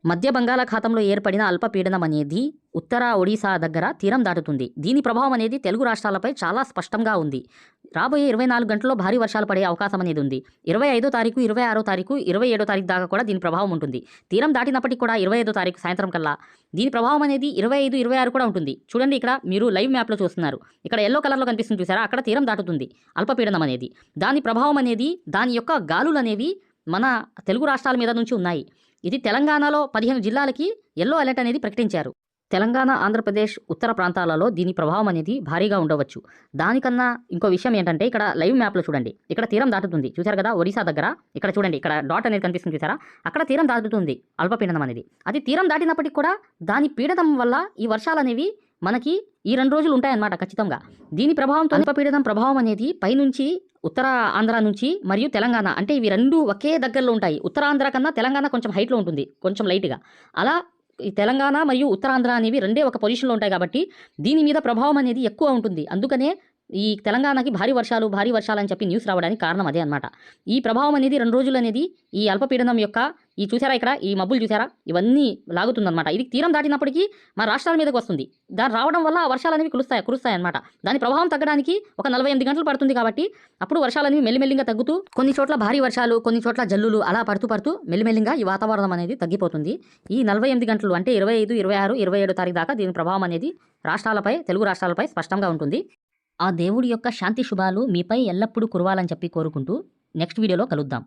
మధ్య బంగాళాఖాతంలో ఏర్పడిన అల్పపీడనం అనేది ఉత్తర ఒడిశా దగ్గర తీరం దాటుతుంది. దీని ప్రభావం అనేది తెలుగు రాష్ట్రాలపై చాలా స్పష్టంగా ఉంది. రాబోయే 24 గంటల్లో భారీ వర్షాలు పడే అవకాశం అనేది ఉంది. 25వ తారీఖు, 26వ తారీఖు, 27వ తారీఖు దాకా కూడా దీని ప్రభావం ఉంటుంది. తీరం దాటినప్పటికీ కూడా 25వ తారీఖు సాయంత్రం కల్లా దీని ప్రభావం అనేది 25, 26 కూడా ఉంటుంది. చూడండి, ఇక్కడ మీరు లైవ్ మ్యాప్లో చూస్తున్నారు. ఇక్కడ ఎల్లో కలర్లో కనిపిస్తుంది చూసారా, అక్కడ తీరం దాటుతుంది అల్పపీడనం అనేది. దాని ప్రభావం అనేది, దాని యొక్క గాలులు అనేవి మన తెలుగు రాష్ట్రాల మీద నుంచి ఉన్నాయి. ఇది తెలంగాణలో 15 జిల్లాలకి ఎల్లో అలర్ట్ అనేది ప్రకటించారు. తెలంగాణ, ఆంధ్రప్రదేశ్ ఉత్తర ప్రాంతాలలో దీని ప్రభావం అనేది భారీగా ఉండవచ్చు. దానికన్నా ఇంకో విషయం ఏంటంటే, ఇక్కడ లైవ్ మ్యాప్లో చూడండి, ఇక్కడ తీరం దాటుతుంది చూసారు కదా ఒడిశా దగ్గర. ఇక్కడ చూడండి, ఇక్కడ డాట్ అనేది కనిపిస్తుంది చూసారా, అక్కడ తీరం దాటుతుంది అల్పపీడనం అనేది. అది తీరం దాటినప్పటికీ కూడా దాని పీడనం వల్ల ఈ వర్షాలు అనేవి మనకి ఈ 2 రోజులు ఉంటాయన్నమాట ఖచ్చితంగా. దీని ప్రభావంతో అల్పపీడనం ప్రభావం అనేది పైనుంచి ఉత్తర ఆంధ్ర నుంచి మరియు తెలంగాణ, అంటే ఇవి 2 ఒకే దగ్గరలో ఉంటాయి. ఉత్తరాంధ్ర కన్నా తెలంగాణ కొంచెం హైట్లో ఉంటుంది, కొంచెం లైట్గా. అలా ఈ తెలంగాణ మరియు ఉత్తరాంధ్ర అనేవి రెండే ఒక పొజిషన్లో ఉంటాయి కాబట్టి దీని మీద ప్రభావం అనేది ఎక్కువ ఉంటుంది. అందుకనే ఈ తెలంగాణకి భారీ వర్షాలు అని చెప్పి న్యూస్ రావడానికి కారణం అదే అనమాట. ఈ ప్రభావం అనేది 2 రోజులు అనేది ఈ అల్పపీడనం యొక్క ఈ చూసారా, ఇక్కడ ఈ మబ్బులు చూసారా, ఇవన్నీ లాగుతుందన్నమాట. ఇది తీరం దాటినప్పటికీ మన రాష్ట్రాల మీదకి వస్తుంది. దాని రావడం వల్ల వర్షాలు అనేవి కురుస్తాయి అనమాట. దాని ప్రభావం తగ్గడానికి ఒక 48 గంటలు పడుతుంది కాబట్టి అప్పుడు వర్షాలు అనేవి మెల్లిమెల్లిగా తగ్గుతూ కొన్ని చోట్ల భారీ వర్షాలు, కొన్ని చోట్ల జల్లులు అలా పడుతూ మెల్లిమెల్లిగా ఈ వాతావరణం అనేది తగ్గిపోతుంది. ఈ 48 గంటలు అంటే 25, 26, 27 తారీఖు దాకా దీని ప్రభావం అనేది తెలుగు రాష్ట్రాలపై స్పష్టంగా ఉంటుంది. ఆ దేవుడి యొక్క శాంతి శుభాలు మీపై ఎల్లప్పుడూ కురవాలని చెప్పి కోరుకుంటూ నెక్స్ట్ వీడియోలో కలుద్దాం.